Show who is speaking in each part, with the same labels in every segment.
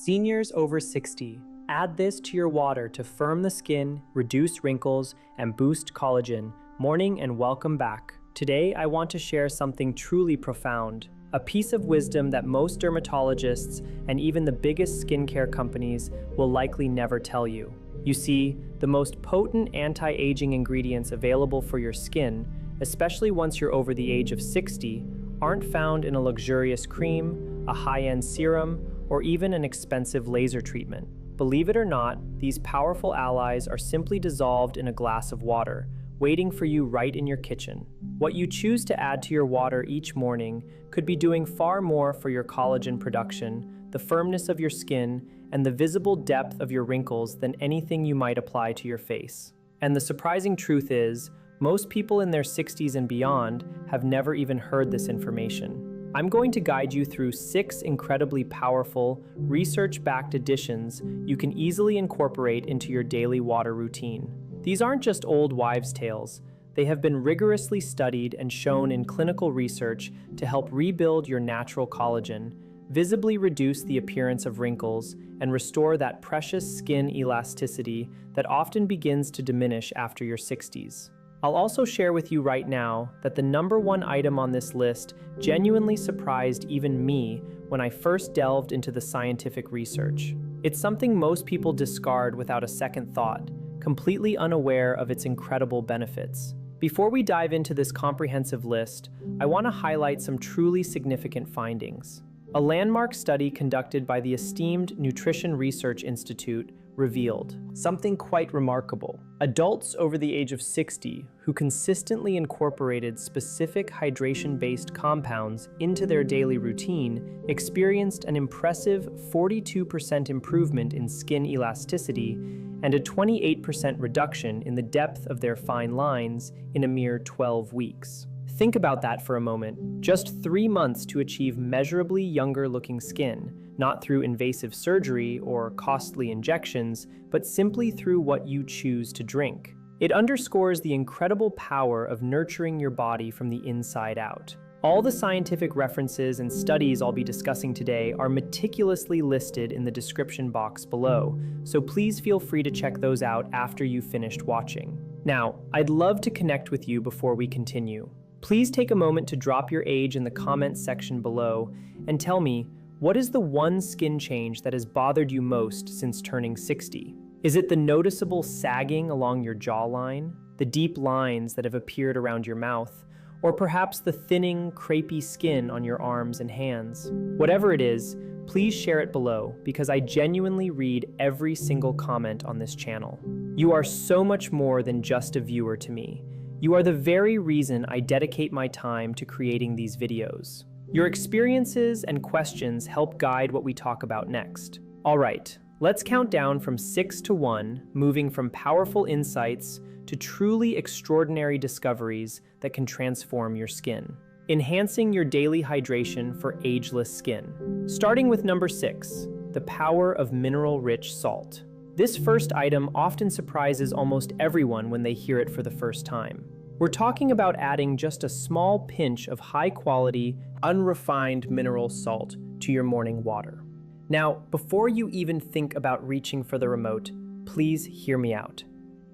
Speaker 1: Seniors over 60, add this to your water to firm the skin, reduce wrinkles, and boost collagen. Morning and welcome back. Today, I want to share something truly profound, a piece of wisdom that most dermatologists and even the biggest skincare companies will likely never tell you. You see, the most potent anti-aging ingredients available for your skin, especially once you're over the age of 60, aren't found in a luxurious cream, a high-end serum, or even an expensive laser treatment. Believe it or not, these powerful allies are simply dissolved in a glass of water, waiting for you right in your kitchen. What you choose to add to your water each morning could be doing far more for your collagen production, the firmness of your skin, and the visible depth of your wrinkles than anything you might apply to your face. And the surprising truth is, most people in their 60s and beyond have never even heard this information. I'm going to guide you through 6 incredibly powerful, research-backed additions you can easily incorporate into your daily water routine. These aren't just old wives' tales. They have been rigorously studied and shown in clinical research to help rebuild your natural collagen, visibly reduce the appearance of wrinkles, and restore that precious skin elasticity that often begins to diminish after your 60s. I'll also share with you right now that the #1 item on this list genuinely surprised even me when I first delved into the scientific research. It's something most people discard without a second thought, completely unaware of its incredible benefits. Before we dive into this comprehensive list, I want to highlight some truly significant findings. A landmark study conducted by the esteemed Nutrition Research Institute revealed something quite remarkable. Adults over the age of 60 who consistently incorporated specific hydration-based compounds into their daily routine experienced an impressive 42% improvement in skin elasticity and a 28% reduction in the depth of their fine lines in a mere 12 weeks. Think about that for a moment. Just 3 months to achieve measurably younger-looking skin, not through invasive surgery or costly injections, but simply through what you choose to drink. It underscores the incredible power of nurturing your body from the inside out. All the scientific references and studies I'll be discussing today are meticulously listed in the description box below, so please feel free to check those out after you've finished watching. Now, I'd love to connect with you before we continue. Please take a moment to drop your age in the comments section below and tell me, what is the one skin change that has bothered you most since turning 60? Is it the noticeable sagging along your jawline, the deep lines that have appeared around your mouth, or perhaps the thinning, crepey skin on your arms and hands? Whatever it is, please share it below because I genuinely read every single comment on this channel. You are so much more than just a viewer to me. You are the very reason I dedicate my time to creating these videos. Your experiences and questions help guide what we talk about next. All right, let's count down from 6 to 1, moving from powerful insights to truly extraordinary discoveries that can transform your skin, enhancing your daily hydration for ageless skin. Starting with number 6, the power of mineral-rich salt. This first item often surprises almost everyone when they hear it for the first time. We're talking about adding just a small pinch of high-quality, unrefined mineral salt to your morning water. Now, before you even think about reaching for the remote, please hear me out.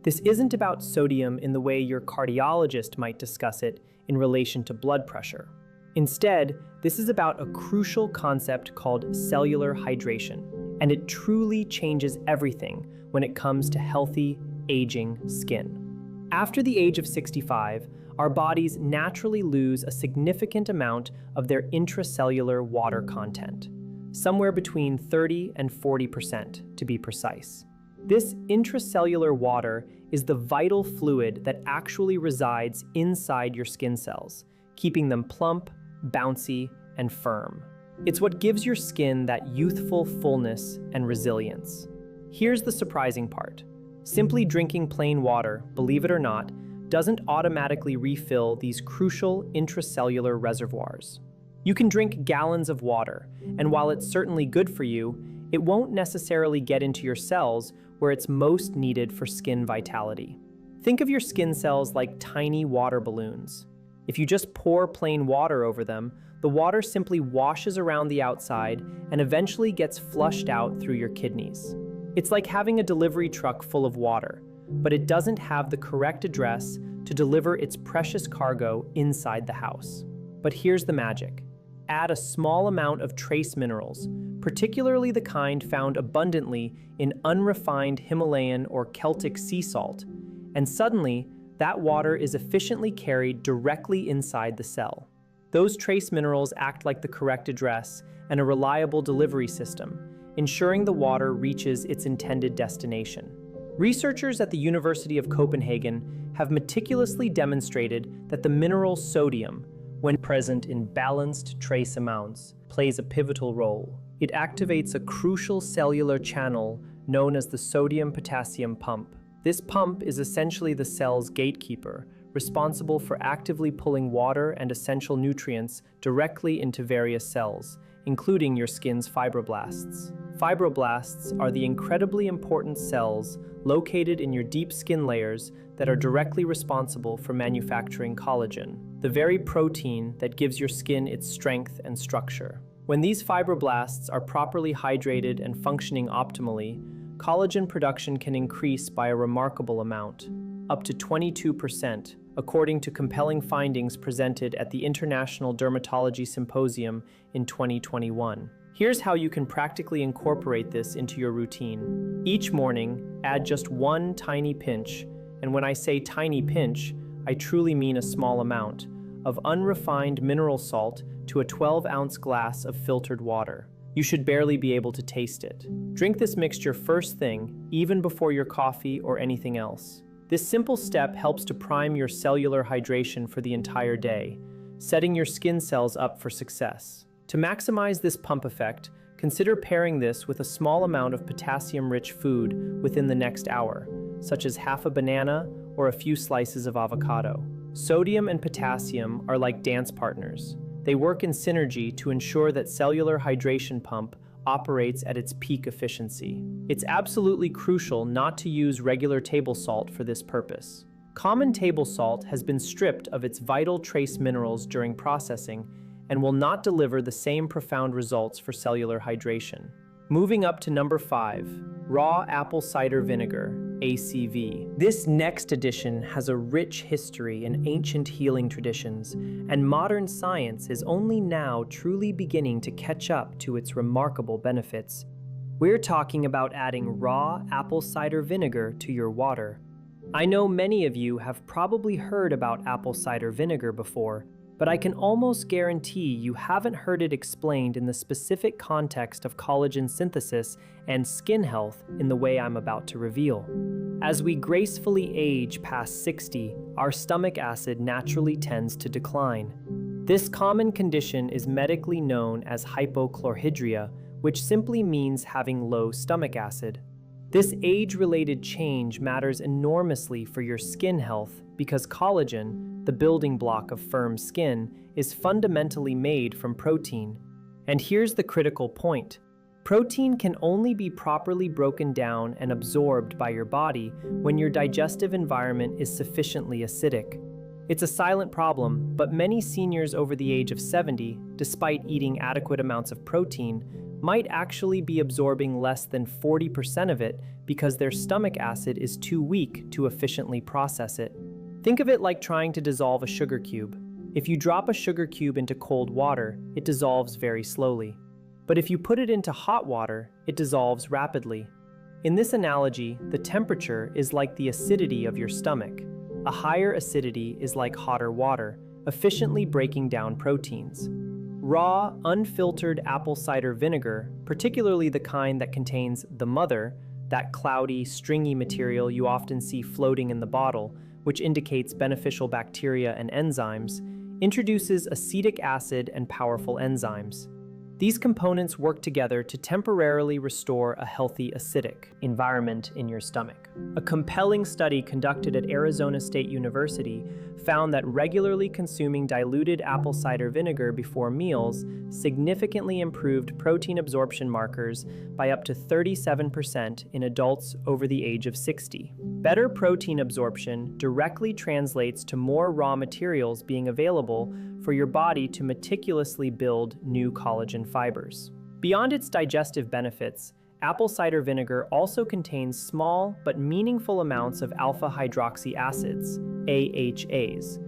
Speaker 1: This isn't about sodium in the way your cardiologist might discuss it in relation to blood pressure. Instead, this is about a crucial concept called cellular hydration, and it truly changes everything when it comes to healthy, aging skin. After the age of 65, our bodies naturally lose a significant amount of their intracellular water content, somewhere between 30 and 40% to be precise. This intracellular water is the vital fluid that actually resides inside your skin cells, keeping them plump, bouncy, and firm. It's what gives your skin that youthful fullness and resilience. Here's the surprising part. Simply drinking plain water, believe it or not, doesn't automatically refill these crucial intracellular reservoirs. You can drink gallons of water, and while it's certainly good for you, it won't necessarily get into your cells where it's most needed for skin vitality. Think of your skin cells like tiny water balloons. If you just pour plain water over them, the water simply washes around the outside and eventually gets flushed out through your kidneys. It's like having a delivery truck full of water, but it doesn't have the correct address to deliver its precious cargo inside the house. But here's the magic. Add a small amount of trace minerals, particularly the kind found abundantly in unrefined Himalayan or Celtic sea salt, and suddenly, that water is efficiently carried directly inside the cell. Those trace minerals act like the correct address and a reliable delivery system, ensuring the water reaches its intended destination. Researchers at the University of Copenhagen have meticulously demonstrated that the mineral sodium, when present in balanced trace amounts, plays a pivotal role. It activates a crucial cellular channel known as the sodium-potassium pump. This pump is essentially the cell's gatekeeper, responsible for actively pulling water and essential nutrients directly into various cells, including your skin's fibroblasts. Fibroblasts are the incredibly important cells located in your deep skin layers that are directly responsible for manufacturing collagen, the very protein that gives your skin its strength and structure. When these fibroblasts are properly hydrated and functioning optimally, collagen production can increase by a remarkable amount, up to 22%, according to compelling findings presented at the International Dermatology Symposium in 2021. Here's how you can practically incorporate this into your routine. Each morning, add just one tiny pinch, and when I say tiny pinch, I truly mean a small amount, of unrefined mineral salt to a 12-ounce glass of filtered water. You should barely be able to taste it. Drink this mixture first thing, even before your coffee or anything else. This simple step helps to prime your cellular hydration for the entire day, setting your skin cells up for success. To maximize this pump effect, consider pairing this with a small amount of potassium-rich food within the next hour, such as half a banana or a few slices of avocado. Sodium and potassium are like dance partners. They work in synergy to ensure that cellular hydration pump operates at its peak efficiency. It's absolutely crucial not to use regular table salt for this purpose. Common table salt has been stripped of its vital trace minerals during processing and will not deliver the same profound results for cellular hydration. Moving up to number 5, raw apple cider vinegar, ACV. This next addition has a rich history in ancient healing traditions, and modern science is only now truly beginning to catch up to its remarkable benefits. We're talking about adding raw apple cider vinegar to your water. I know many of you have probably heard about apple cider vinegar before, but I can almost guarantee you haven't heard it explained in the specific context of collagen synthesis and skin health in the way I'm about to reveal. As we gracefully age past 60, our stomach acid naturally tends to decline. This common condition is medically known as hypochlorhydria, which simply means having low stomach acid. This age-related change matters enormously for your skin health because collagen, the building block of firm skin, is fundamentally made from protein. And here's the critical point. Protein can only be properly broken down and absorbed by your body when your digestive environment is sufficiently acidic. It's a silent problem, but many seniors over the age of 70, despite eating adequate amounts of protein, might actually be absorbing less than 40% of it because their stomach acid is too weak to efficiently process it. Think of it like trying to dissolve a sugar cube. If you drop a sugar cube into cold water, it dissolves very slowly. But if you put it into hot water, it dissolves rapidly. In this analogy, the temperature is like the acidity of your stomach. A higher acidity is like hotter water, efficiently breaking down proteins. Raw, unfiltered apple cider vinegar, particularly the kind that contains the mother, that cloudy, stringy material you often see floating in the bottle, which indicates beneficial bacteria and enzymes, introduces acetic acid and powerful enzymes. These components work together to temporarily restore a healthy acidic environment in your stomach. A compelling study conducted at Arizona State University found that regularly consuming diluted apple cider vinegar before meals significantly improved protein absorption markers by up to 37% in adults over the age of 60. Better protein absorption directly translates to more raw materials being available for your body to meticulously build new collagen fibers. Beyond its digestive benefits, apple cider vinegar also contains small but meaningful amounts of alpha hydroxy acids, AHAs,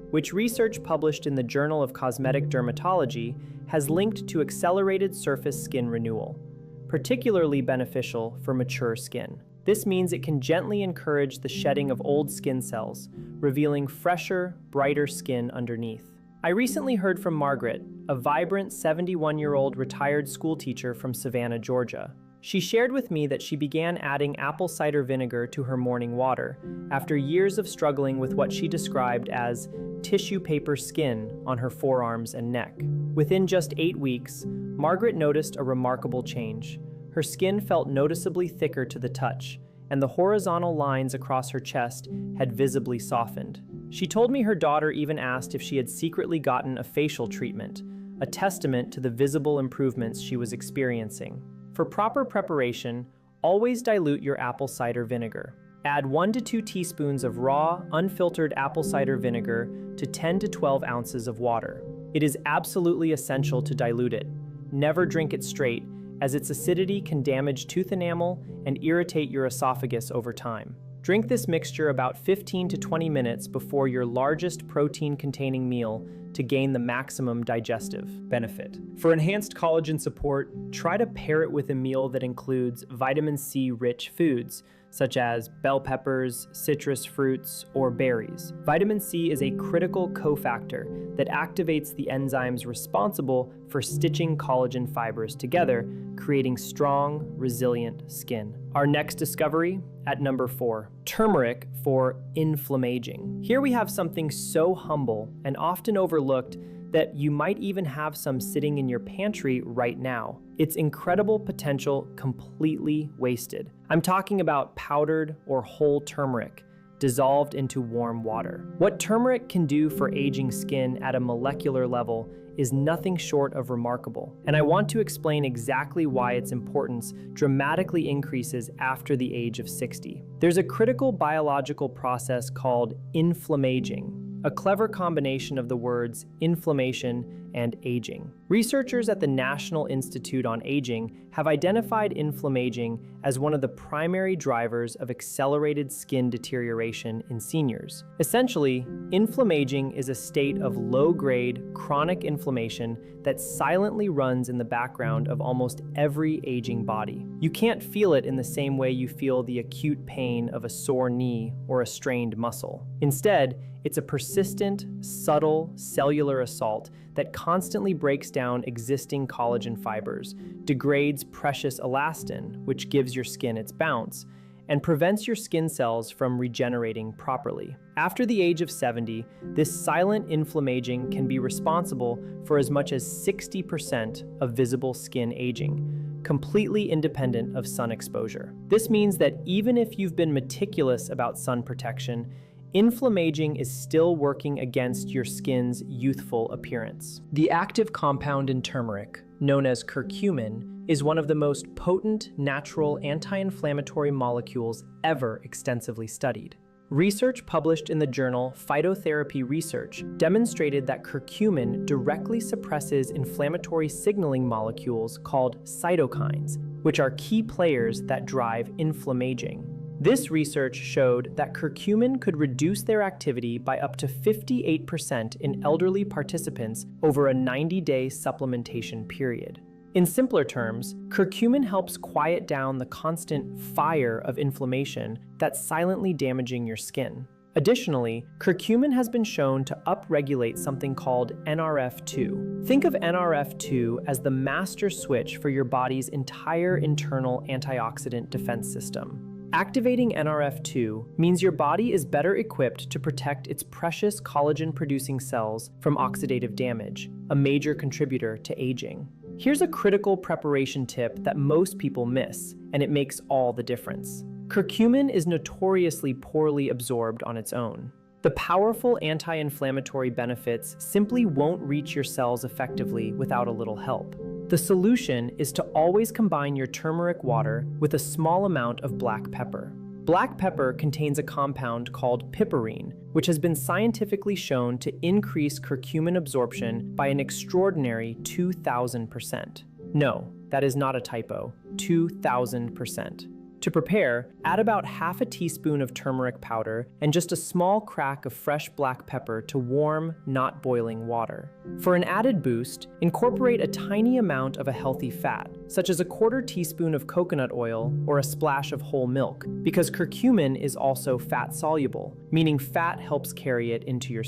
Speaker 1: which research published in the Journal of Cosmetic Dermatology has linked to accelerated surface skin renewal, particularly beneficial for mature skin. This means it can gently encourage the shedding of old skin cells, revealing fresher, brighter skin underneath. I recently heard from Margaret, a vibrant 71-year-old retired schoolteacher from Savannah, Georgia. She shared with me that she began adding apple cider vinegar to her morning water after years of struggling with what she described as tissue paper skin on her forearms and neck. Within just 8 weeks, Margaret noticed a remarkable change. Her skin felt noticeably thicker to the touch, and the horizontal lines across her chest had visibly softened. She told me her daughter even asked if she had secretly gotten a facial treatment, a testament to the visible improvements she was experiencing. For proper preparation, always dilute your apple cider vinegar. Add 1 to 2 teaspoons of raw, unfiltered apple cider vinegar to 10 to 12 ounces of water. It is absolutely essential to dilute it. Never drink it straight, as its acidity can damage tooth enamel and irritate your esophagus over time. Drink this mixture about 15 to 20 minutes before your largest protein-containing meal to gain the maximum digestive benefit. For enhanced collagen support, try to pair it with a meal that includes vitamin C-rich foods, such as bell peppers, citrus fruits, or berries. Vitamin C is a critical cofactor that activates the enzymes responsible for stitching collagen fibers together, creating strong, resilient skin. Our next discovery, at number 4, turmeric for inflammaging. Here we have something so humble and often overlooked that you might even have some sitting in your pantry right now. Its incredible potential completely wasted. I'm talking about powdered or whole turmeric dissolved into warm water. What turmeric can do for aging skin at a molecular level is nothing short of remarkable, and I want to explain exactly why its importance dramatically increases after the age of 60. There's a critical biological process called inflammaging, a clever combination of the words inflammation and aging. Researchers at the National Institute on Aging have identified inflammaging as one of the primary drivers of accelerated skin deterioration in seniors. Essentially, inflammaging is a state of low-grade, chronic inflammation that silently runs in the background of almost every aging body. You can't feel it in the same way you feel the acute pain of a sore knee or a strained muscle. Instead, it's a persistent, subtle cellular assault that constantly breaks down existing collagen fibers, degrades precious elastin, which gives your skin its bounce, and prevents your skin cells from regenerating properly. After the age of 70, this silent inflammaging can be responsible for as much as 60% of visible skin aging, completely independent of sun exposure. This means that even if you've been meticulous about sun protection, inflammaging is still working against your skin's youthful appearance. The active compound in turmeric, known as curcumin, is one of the most potent natural anti-inflammatory molecules ever extensively studied. Research published in the journal Phytotherapy Research demonstrated that curcumin directly suppresses inflammatory signaling molecules called cytokines, which are key players that drive inflammaging. This research showed that curcumin could reduce their activity by up to 58% in elderly participants over a 90-day supplementation period. In simpler terms, curcumin helps quiet down the constant fire of inflammation that's silently damaging your skin. Additionally, curcumin has been shown to upregulate something called NRF2. Think of NRF2 as the master switch for your body's entire internal antioxidant defense system. Activating NRF2 means your body is better equipped to protect its precious collagen-producing cells from oxidative damage, a major contributor to aging. Here's a critical preparation tip that most people miss, and it makes all the difference. Curcumin is notoriously poorly absorbed on its own. The powerful anti-inflammatory benefits simply won't reach your cells effectively without a little help. The solution is to always combine your turmeric water with a small amount of black pepper. Black pepper contains a compound called piperine, which has been scientifically shown to increase curcumin absorption by an extraordinary 2,000%. No, that is not a typo, 2,000%. To prepare, add about half a teaspoon of turmeric powder and just a small crack of fresh black pepper to warm, not boiling water. For an added boost, incorporate a tiny amount of a healthy fat, such as a quarter teaspoon of coconut oil or a splash of whole milk, because curcumin is also fat-soluble, meaning fat helps carry it into your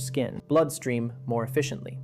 Speaker 1: bloodstream more efficiently.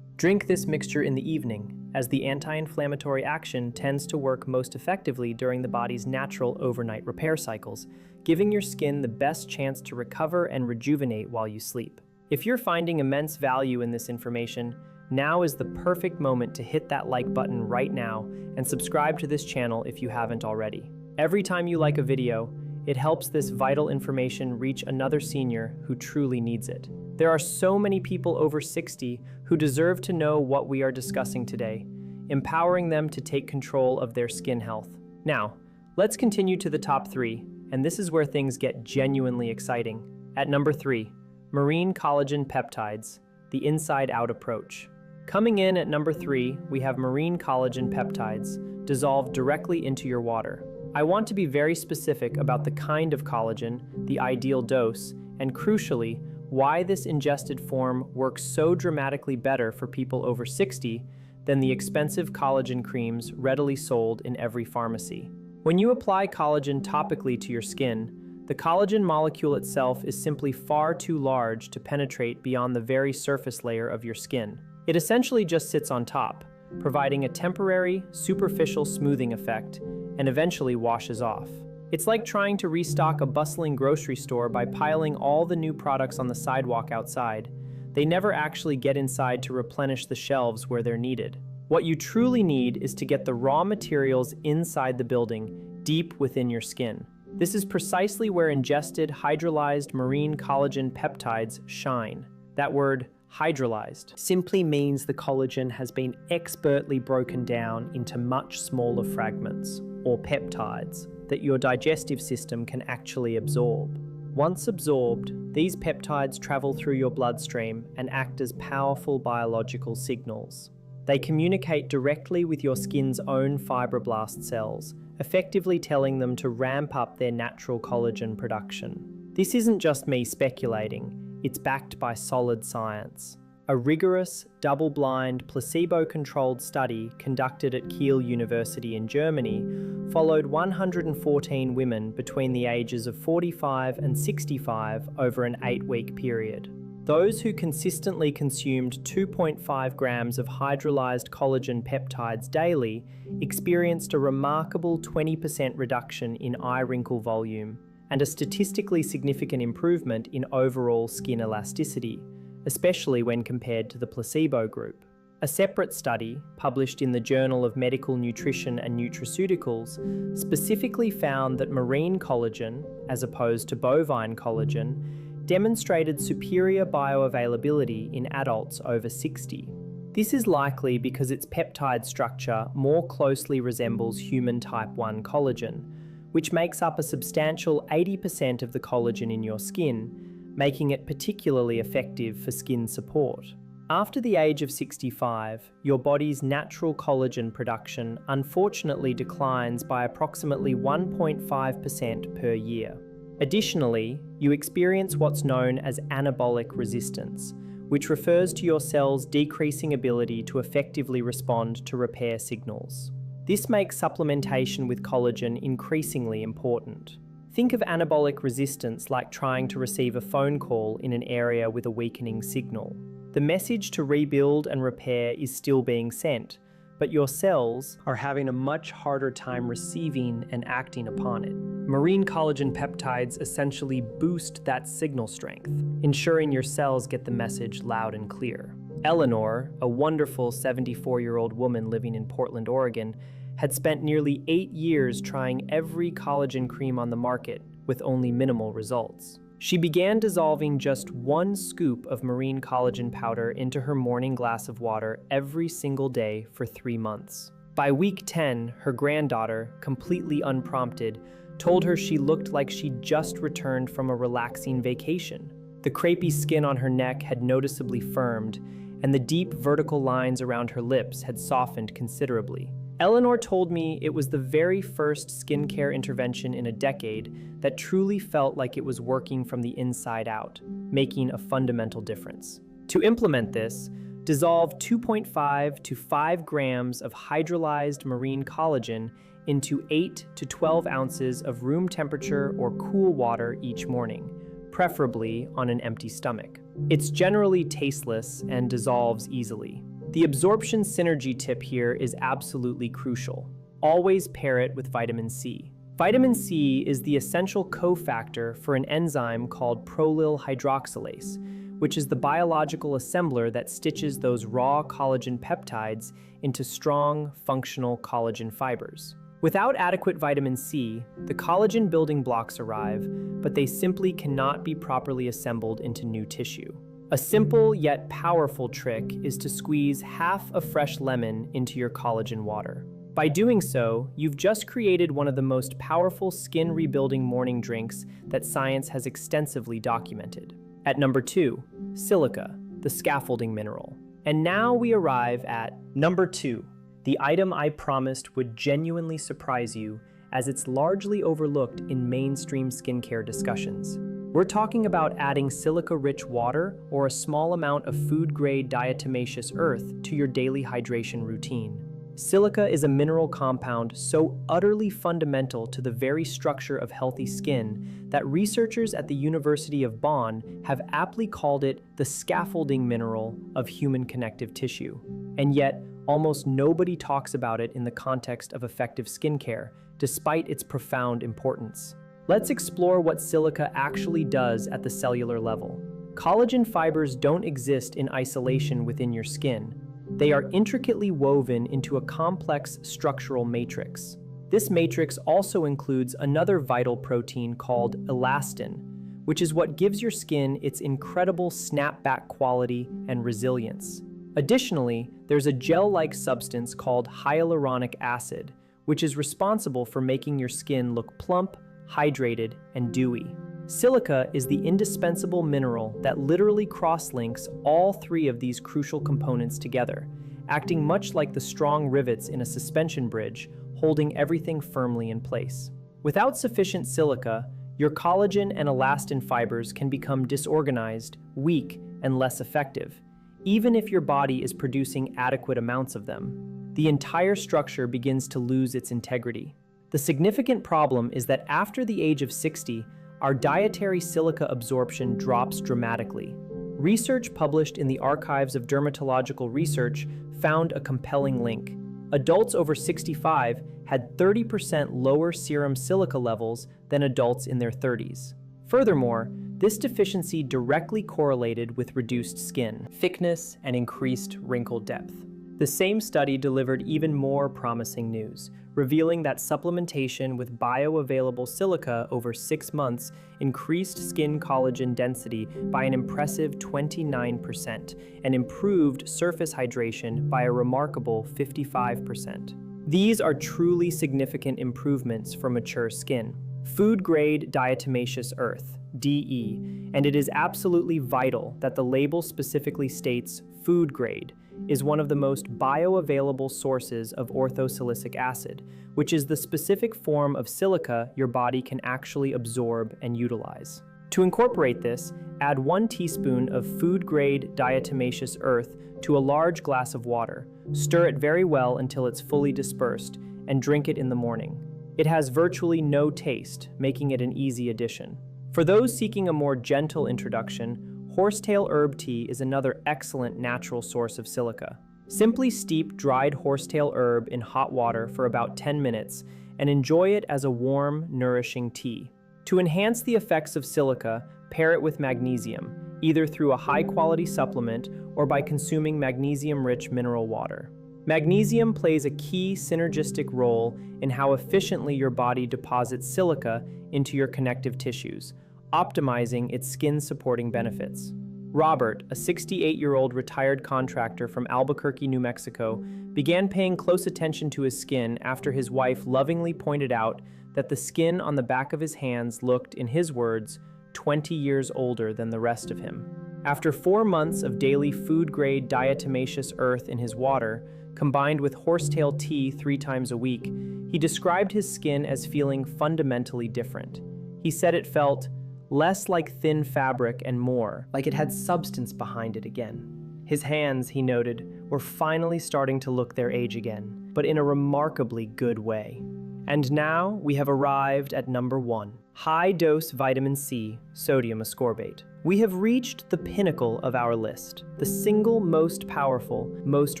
Speaker 1: Drink this mixture in the evening, as the anti-inflammatory action tends to work most effectively during the body's natural overnight repair cycles, giving your skin the best chance to recover and rejuvenate while you sleep. If you're finding immense value in this information, now is the perfect moment to hit that like button right now and subscribe to this channel if you haven't already. Every time you like a video, it helps this vital information reach another senior who truly needs it. There are so many people over 60 who deserve to know what we are discussing today, empowering them to take control of their skin health. Now, let's continue to the top 3, and this is where things get genuinely exciting. At number 3, marine collagen peptides, the inside-out approach. Coming in at number 3, we have marine collagen peptides, dissolved directly into your water. I want to be very specific about the kind of collagen, the ideal dose, and crucially, why this ingested form works so dramatically better for people over 60 than the expensive collagen creams readily sold in every pharmacy. When you apply collagen topically to your skin, the collagen molecule itself is simply far too large to penetrate beyond the very surface layer of your skin. It essentially just sits on top, providing a temporary, superficial smoothing effect, and eventually washes off. It's like trying to restock a bustling grocery store by piling all the new products on the sidewalk outside. They never actually get inside to replenish the shelves where they're needed. What you truly need is to get the raw materials inside the building, deep within your skin. This is precisely where ingested hydrolyzed marine collagen peptides shine. That word, hydrolyzed, simply means the collagen has been expertly broken down into much smaller fragments, or peptides, that your digestive system can actually absorb. Once absorbed, these peptides travel through your bloodstream and act as powerful biological signals. They communicate directly with your skin's own fibroblast cells, effectively telling them to ramp up their natural collagen production. This isn't just me speculating, it's backed by solid science. A rigorous, double-blind, placebo-controlled study conducted at Kiel University in Germany followed 114 women between the ages of 45 and 65 over an 8-week period. Those who consistently consumed 2.5 grams of hydrolyzed collagen peptides daily experienced a remarkable 20% reduction in eye wrinkle volume and a statistically significant improvement in overall skin elasticity, especially when compared to the placebo group. A separate study, published in the Journal of Medical Nutrition and Nutraceuticals, specifically found that marine collagen, as opposed to bovine collagen, demonstrated superior bioavailability in adults over 60. This is likely because its peptide structure more closely resembles human type 1 collagen, which makes up a substantial 80% of the collagen in your skin, making it particularly effective for skin support. After the age of 65, your body's natural collagen production unfortunately declines by approximately 1.5% per year. Additionally, you experience what's known as anabolic resistance, which refers to your cells' decreasing ability to effectively respond to repair signals. This makes supplementation with collagen increasingly important. Think of anabolic resistance like trying to receive a phone call in an area with a weakening signal. The message to rebuild and repair is still being sent, but your cells are having a much harder time receiving and acting upon it. Marine collagen peptides essentially boost that signal strength, ensuring your cells get the message loud and clear. Eleanor, a wonderful 74-year-old woman living in Portland, Oregon, had spent nearly 8 years trying every collagen cream on the market with only minimal results. She began dissolving just 1 scoop of marine collagen powder into her morning glass of water every single day for 3 months. By week 10, her granddaughter, completely unprompted, told her she looked like she'd just returned from a relaxing vacation. The crepey skin on her neck had noticeably firmed, and the deep vertical lines around her lips had softened considerably. Eleanor told me it was the very first skincare intervention in a decade that truly felt like it was working from the inside out, making a fundamental difference. To implement this, dissolve 2.5 to 5 grams of hydrolyzed marine collagen into 8 to 12 ounces of room temperature or cool water each morning, preferably on an empty stomach. It's generally tasteless and dissolves easily. The absorption synergy tip here is absolutely crucial. Always pair it with vitamin C. Vitamin C is the essential cofactor for an enzyme called prolyl hydroxylase, which is the biological assembler that stitches those raw collagen peptides into strong, functional collagen fibers. Without adequate vitamin C, the collagen building blocks arrive, but they simply cannot be properly assembled into new tissue. A simple yet powerful trick is to squeeze half a fresh lemon into your collagen water. By doing so, you've just created one of the most powerful skin rebuilding morning drinks that science has extensively documented. At number 2, silica, the scaffolding mineral. And now we arrive at number 2, the item I promised would genuinely surprise you, as it's largely overlooked in mainstream skincare discussions. We're talking about adding silica-rich water or a small amount of food-grade diatomaceous earth to your daily hydration routine. Silica is a mineral compound so utterly fundamental to the very structure of healthy skin that researchers at the University of Bonn have aptly called it the scaffolding mineral of human connective tissue. And yet, almost nobody talks about it in the context of effective skincare, despite its profound importance. Let's explore what silica actually does at the cellular level. Collagen fibers don't exist in isolation within your skin. They are intricately woven into a complex structural matrix. This matrix also includes another vital protein called elastin, which is what gives your skin its incredible snapback quality and resilience. Additionally, there's a gel-like substance called hyaluronic acid, which is responsible for making your skin look plump, hydrated, and dewy. Silica is the indispensable mineral that literally cross-links all three of these crucial components together, acting much like the strong rivets in a suspension bridge, holding everything firmly in place. Without sufficient silica, your collagen and elastin fibers can become disorganized, weak, and less effective, even if your body is producing adequate amounts of them. The entire structure begins to lose its integrity. The significant problem is that after the age of 60, our dietary silica absorption drops dramatically. Research published in the Archives of Dermatological Research found a compelling link. Adults over 65 had 30% lower serum silica levels than adults in their 30s. Furthermore, this deficiency directly correlated with reduced skin thickness and increased wrinkle depth. The same study delivered even more promising news, revealing that supplementation with bioavailable silica over 6 months increased skin collagen density by an impressive 29% and improved surface hydration by a remarkable 55%. These are truly significant improvements for mature skin. Food-grade diatomaceous earth, DE, and it is absolutely vital that the label specifically states food grade, is one of the most bioavailable sources of orthosilicic acid, which is the specific form of silica your body can actually absorb and utilize. To incorporate this, add 1 teaspoon of food-grade diatomaceous earth to a large glass of water. Stir it very well until it's fully dispersed, and drink it in the morning. It has virtually no taste, making it an easy addition. For those seeking a more gentle introduction, horsetail herb tea is another excellent natural source of silica. Simply steep dried horsetail herb in hot water for about 10 minutes and enjoy it as a warm, nourishing tea. To enhance the effects of silica, pair it with magnesium, either through a high-quality supplement or by consuming magnesium-rich mineral water. Magnesium plays a key synergistic role in how efficiently your body deposits silica into your connective tissues, optimizing its skin-supporting benefits. Robert, a 68-year-old retired contractor from Albuquerque, New Mexico, began paying close attention to his skin after his wife lovingly pointed out that the skin on the back of his hands looked, in his words, 20 years older than the rest of him. After 4 months of daily food-grade diatomaceous earth in his water, combined with horsetail tea 3 times a week, he described his skin as feeling fundamentally different. He said it felt less like thin fabric and more like it had substance behind it again. His hands, he noted, were finally starting to look their age again, but in a remarkably good way. And now we have arrived at number 1, high-dose vitamin C, sodium ascorbate. We have reached the pinnacle of our list, the single most powerful, most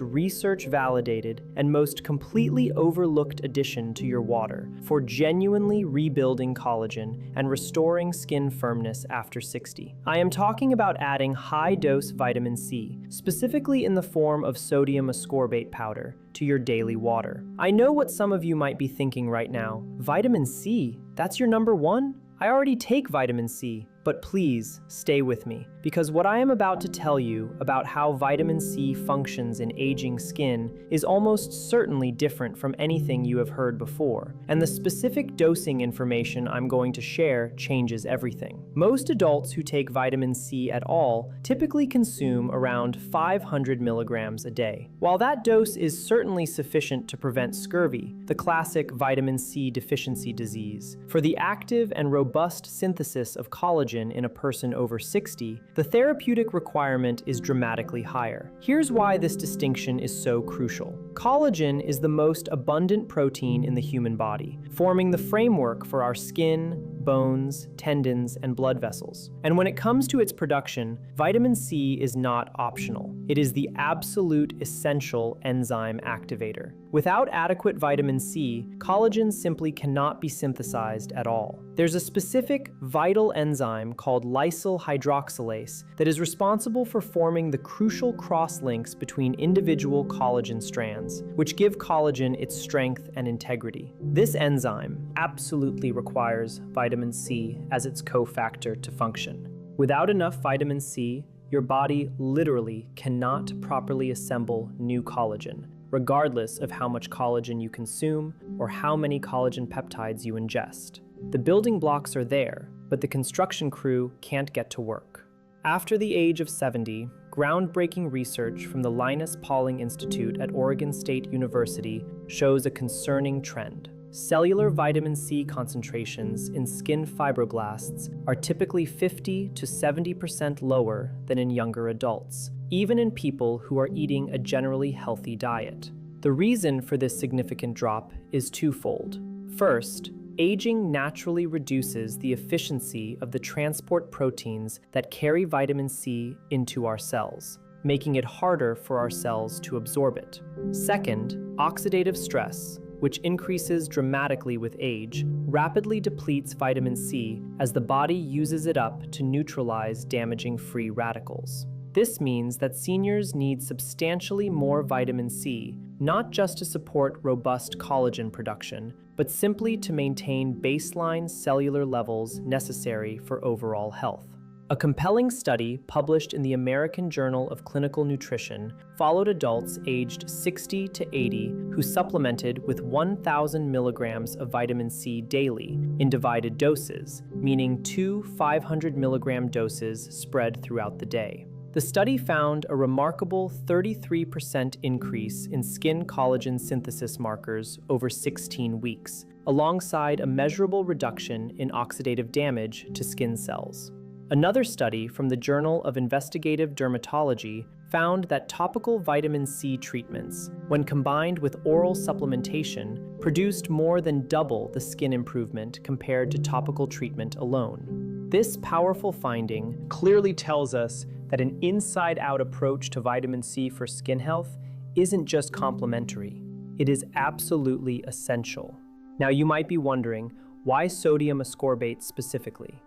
Speaker 1: research-validated, and most completely overlooked addition to your water for genuinely rebuilding collagen and restoring skin firmness after 60. I am talking about adding high-dose vitamin C, specifically in the form of sodium ascorbate powder, to your daily water. I know what some of you might be thinking right now. Vitamin C? That's your number 1? I already take vitamin C. But please stay with me, because what I am about to tell you about how vitamin C functions in aging skin is almost certainly different from anything you have heard before, and the specific dosing information I'm going to share changes everything. Most adults who take vitamin C at all typically consume around 500 milligrams a day. While that dose is certainly sufficient to prevent scurvy, the classic vitamin C deficiency disease, for the active and robust synthesis of collagen in a person over 60, the therapeutic requirement is dramatically higher. Here's why this distinction is so crucial. Collagen is the most abundant protein in the human body, forming the framework for our skin, bones, tendons, and blood vessels. And when it comes to its production, vitamin C is not optional. It is the absolute essential enzyme activator. Without adequate vitamin C, collagen simply cannot be synthesized at all. There's a specific vital enzyme called lysyl hydroxylase that is responsible for forming the crucial cross-links between individual collagen strands, which give collagen its strength and integrity. This enzyme absolutely requires vitamin C as its cofactor to function. Without enough vitamin C, your body literally cannot properly assemble new collagen, regardless of how much collagen you consume or how many collagen peptides you ingest. The building blocks are there, but the construction crew can't get to work. After the age of 70, groundbreaking research from the Linus Pauling Institute at Oregon State University shows a concerning trend. Cellular vitamin C concentrations in skin fibroblasts are typically 50 to 70% lower than in younger adults, even in people who are eating a generally healthy diet. The reason for this significant drop is twofold. First, aging naturally reduces the efficiency of the transport proteins that carry vitamin C into our cells, making it harder for our cells to absorb it. Second, oxidative stress, which increases dramatically with age, rapidly depletes vitamin C as the body uses it up to neutralize damaging free radicals. This means that seniors need substantially more vitamin C, not just to support robust collagen production, but simply to maintain baseline cellular levels necessary for overall health. A compelling study published in the American Journal of Clinical Nutrition followed adults aged 60 to 80 who supplemented with 1,000 milligrams of vitamin C daily in divided doses, meaning 2 500 milligram doses spread throughout the day. The study found a remarkable 33% increase in skin collagen synthesis markers over 16 weeks, alongside a measurable reduction in oxidative damage to skin cells. Another study from the Journal of Investigative Dermatology found that topical vitamin C treatments, when combined with oral supplementation, produced more than double the skin improvement compared to topical treatment alone. This powerful finding clearly tells us that an inside-out approach to vitamin C for skin health isn't just complementary, it is absolutely essential. Now you might be wondering, why sodium ascorbate specifically?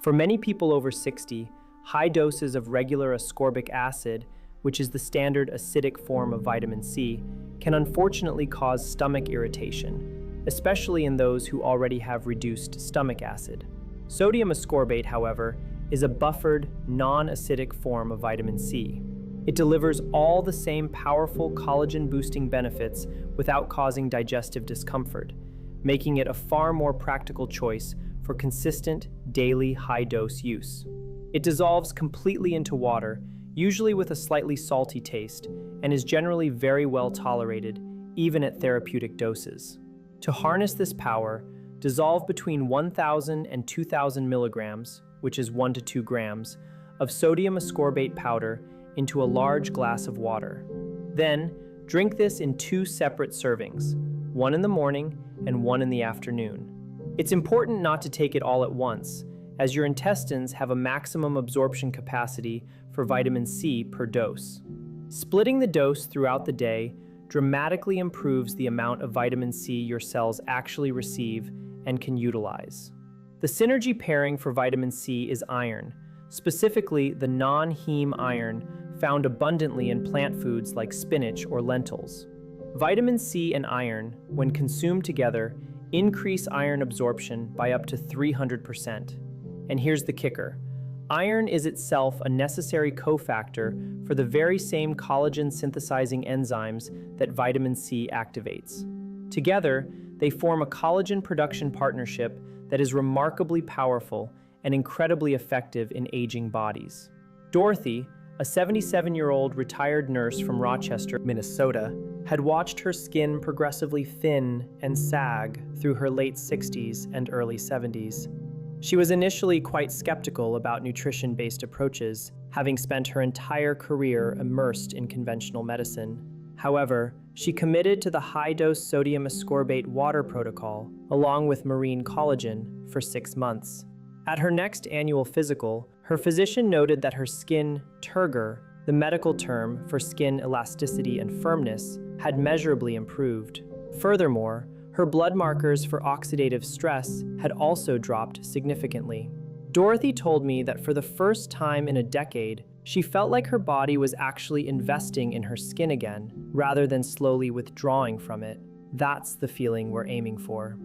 Speaker 1: For many people over 60, high doses of regular ascorbic acid, which is the standard acidic form of vitamin C, can unfortunately cause stomach irritation, especially in those who already have reduced stomach acid. Sodium ascorbate, however, is a buffered, non-acidic form of vitamin C. It delivers all the same powerful collagen-boosting benefits without causing digestive discomfort, making it a far more practical choice for consistent, daily, high-dose use. It dissolves completely into water, usually with a slightly salty taste, and is generally very well tolerated, even at therapeutic doses. To harness this power, dissolve between 1,000 and 2,000 milligrams, which is 1 to 2 grams, of sodium ascorbate powder into a large glass of water. Then, drink this in 2 separate servings, one in the morning and one in the afternoon. It's important not to take it all at once, as your intestines have a maximum absorption capacity for vitamin C per dose. Splitting the dose throughout the day dramatically improves the amount of vitamin C your cells actually receive and can utilize. The synergy pairing for vitamin C is iron, specifically the non-heme iron found abundantly in plant foods like spinach or lentils. Vitamin C and iron, when consumed together, increase iron absorption by up to 300%. And here's the kicker. Iron is itself a necessary cofactor for the very same collagen synthesizing enzymes that vitamin C activates. Together, they form a collagen production partnership that is remarkably powerful and incredibly effective in aging bodies. Dorothy, a 77-year-old retired nurse from Rochester, Minnesota, had watched her skin progressively thin and sag through her late 60s and early 70s. She was initially quite skeptical about nutrition-based approaches, having spent her entire career immersed in conventional medicine. However, she committed to the high-dose sodium ascorbate water protocol, along with marine collagen, for 6 months. At her next annual physical, her physician noted that her skin turgor, the medical term for skin elasticity and firmness, had measurably improved. Furthermore, her blood markers for oxidative stress had also dropped significantly. Dorothy told me that for the first time in a decade, she felt like her body was actually investing in her skin again, rather than slowly withdrawing from it. That's the feeling we're aiming for.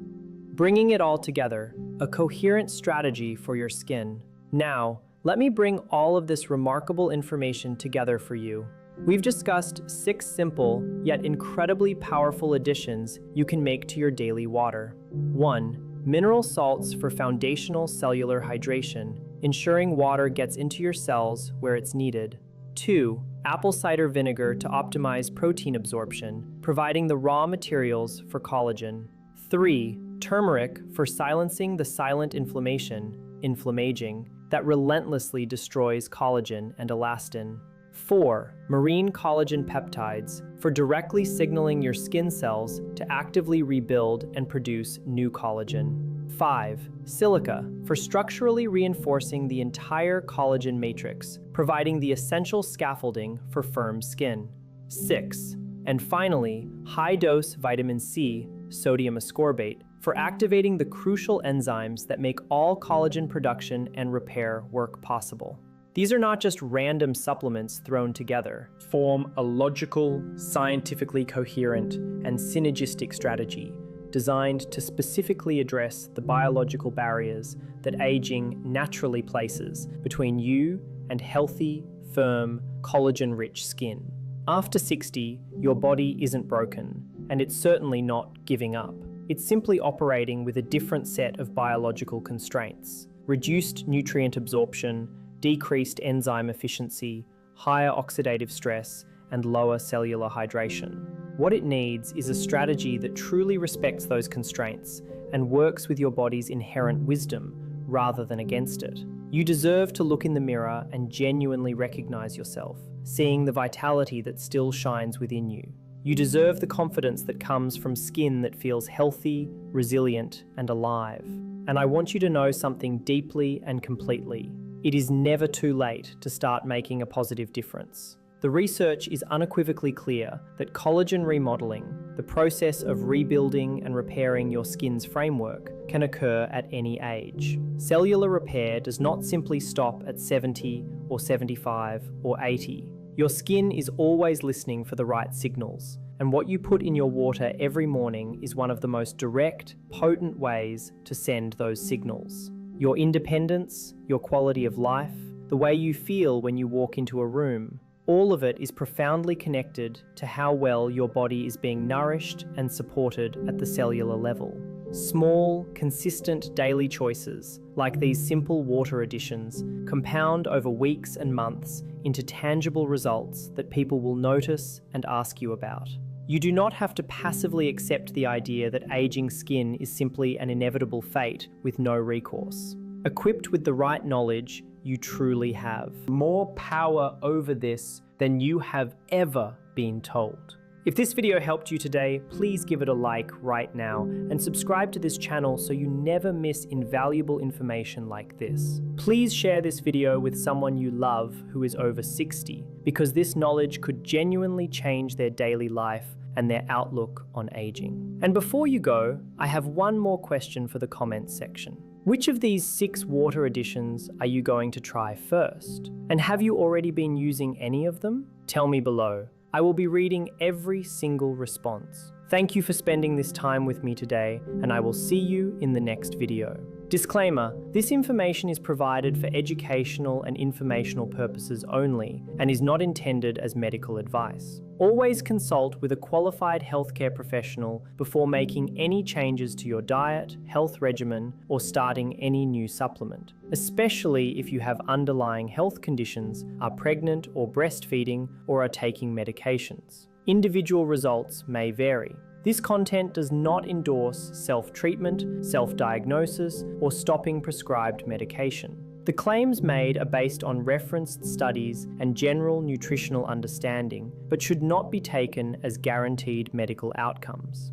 Speaker 1: Bringing it all together, a coherent strategy for your skin. Now, let me bring all of this remarkable information together for you. We've discussed 6 simple, yet incredibly powerful additions you can make to your daily water. 1. Mineral salts for foundational cellular hydration, ensuring water gets into your cells where it's needed. 2. Apple cider vinegar to optimize protein absorption, providing the raw materials for collagen. 3. Turmeric for silencing the silent inflammation, inflammaging, that relentlessly destroys collagen and elastin. 4. Marine collagen peptides for directly signaling your skin cells to actively rebuild and produce new collagen. 5. Silica for structurally reinforcing the entire collagen matrix, providing the essential scaffolding for firm skin. 6. And finally, high-dose vitamin C, sodium ascorbate, for activating the crucial enzymes that make all collagen production and repair work possible. These are not just random supplements thrown together, form a logical, scientifically coherent, and synergistic strategy designed to specifically address the biological barriers that aging naturally places between you and healthy, firm, collagen-rich skin. After 60, your body isn't broken, and it's certainly not giving up. It's simply operating with a different set of biological constraints: reduced nutrient absorption, decreased enzyme efficiency, higher oxidative stress, and lower cellular hydration. What it needs is a strategy that truly respects those constraints and works with your body's inherent wisdom rather than against it. You deserve to look in the mirror and genuinely recognize yourself, seeing the vitality that still shines within you. You deserve the confidence that comes from skin that feels healthy, resilient, and alive. And I want you to know something deeply and completely. It is never too late to start making a positive difference. The research is unequivocally clear that collagen remodeling, the process of rebuilding and repairing your skin's framework, can occur at any age. Cellular repair does not simply stop at 70 or 75 or 80. Your skin is always listening for the right signals, and what you put in your water every morning is one of the most direct, potent ways to send those signals. your independence, your quality of life, the way you feel when you walk into a room. All of it is profoundly connected to how well your body is being nourished and supported at the cellular level. Small, consistent daily choices, like these simple water additions, compound over weeks and months into tangible results that people will notice and ask you about. You do not have to passively accept the idea that aging skin is simply an inevitable fate with no recourse. Equipped with the right knowledge, you truly have more power over this than you have ever been told. If this video helped you today, please give it a like right now and subscribe to this channel so you never miss invaluable information like this. Please share this video with someone you love who is over 60, because this knowledge could genuinely change their daily life and their outlook on aging. And before you go, I have one more question for the comments section. Which of these 6 water additions are you going to try first? And have you already been using any of them? Tell me below. I will be reading every single response. Thank you for spending this time with me today, and I will see you in the next video. Disclaimer: this information is provided for educational and informational purposes only and is not intended as medical advice. Always consult with a qualified healthcare professional before making any changes to your diet, health regimen, or starting any new supplement, especially if you have underlying health conditions, are pregnant or breastfeeding, or are taking medications. Individual results may vary. This content does not endorse self-treatment, self-diagnosis, or stopping prescribed medication. The claims made are based on referenced studies and general nutritional understanding, but should not be taken as guaranteed medical outcomes.